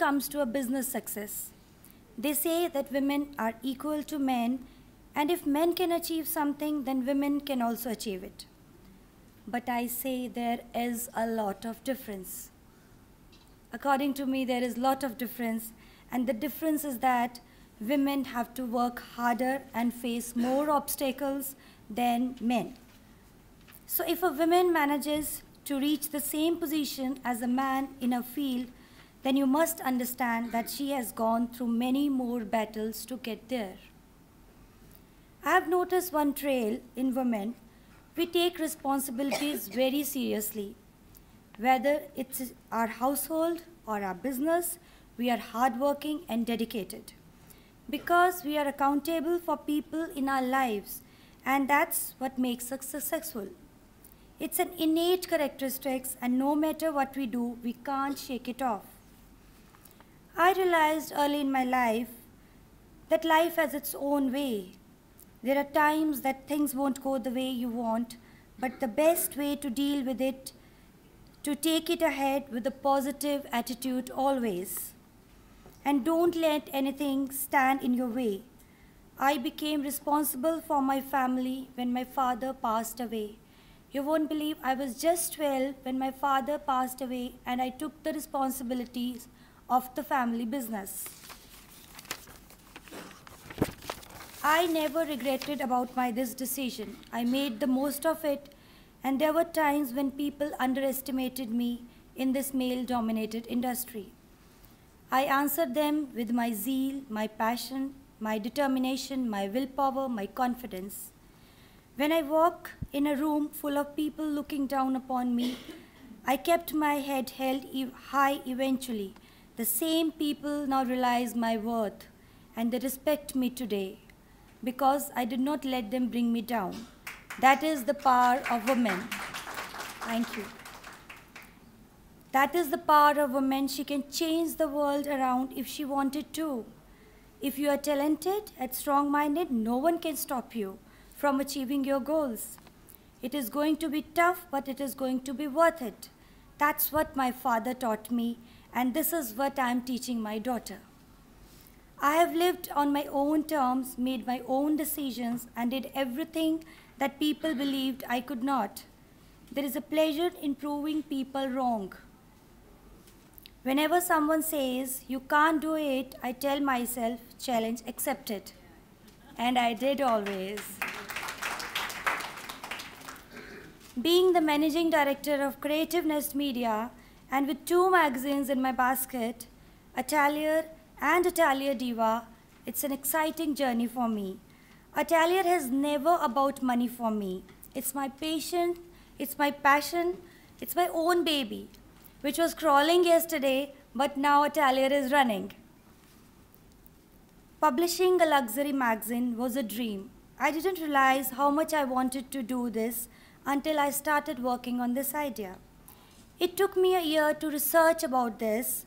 comes to a business success. They say that women are equal to men, and if men can achieve something, then women can also achieve it. But I say there is a lot of difference. According to me, there is a lot of difference, and the difference is that women have to work harder and face more obstacles than men. So if a woman manages to reach the same position as a man in a field, then you must understand that she has gone through many more battles to get there. I have noticed one trail in women. We take responsibilities very seriously. Whether it's our household or our business, we are hardworking and dedicated. Because we are accountable for people in our lives, and that's what makes us successful. It's an innate characteristic, and no matter what we do, we can't shake it off. I realized early in my life that life has its own way. There are times that things won't go the way you want, but the best way to deal with it, to take it ahead with a positive attitude always. And don't let anything stand in your way. I became responsible for my family when my father passed away. You won't believe I was just 12 when my father passed away, and I took the responsibilities of the family business. I never regretted about this decision. I made the most of it, and there were times when people underestimated me in this male-dominated industry. I answered them with my zeal, my passion, my determination, my willpower, my confidence. When I walk in a room full of people looking down upon me, I kept my head held high eventually. The same people now realize my worth, and they respect me today because I did not let them bring me down. That is the power of women. Thank you. That is the power of women. She can change the world around if she wanted to. If you are talented and strong-minded, no one can stop you from achieving your goals. It is going to be tough, but it is going to be worth it. That's what my father taught me, and this is what I am teaching my daughter. I have lived on my own terms, made my own decisions, and did everything that people believed I could not. There is a pleasure in proving people wrong. Whenever someone says, "You can't do it," I tell myself, "Challenge accepted." And I did always. Being the managing director of Creative Nest Media, and with 2 magazines in my basket, Atelier and Atelier Diva, it's an exciting journey for me. Atelier has never about money for me. It's my passion, it's my passion, it's my own baby, which was crawling yesterday, but now Atelier is running. Publishing a luxury magazine was a dream. I didn't realize how much I wanted to do this until I started working on this idea. It took me a year to research about this,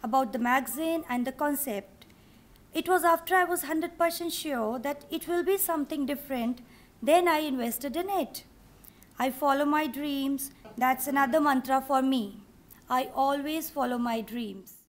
about the magazine and the concept. It was after I was 100% sure that it will be something different, then I invested in it. I follow my dreams. That's another mantra for me. I always follow my dreams.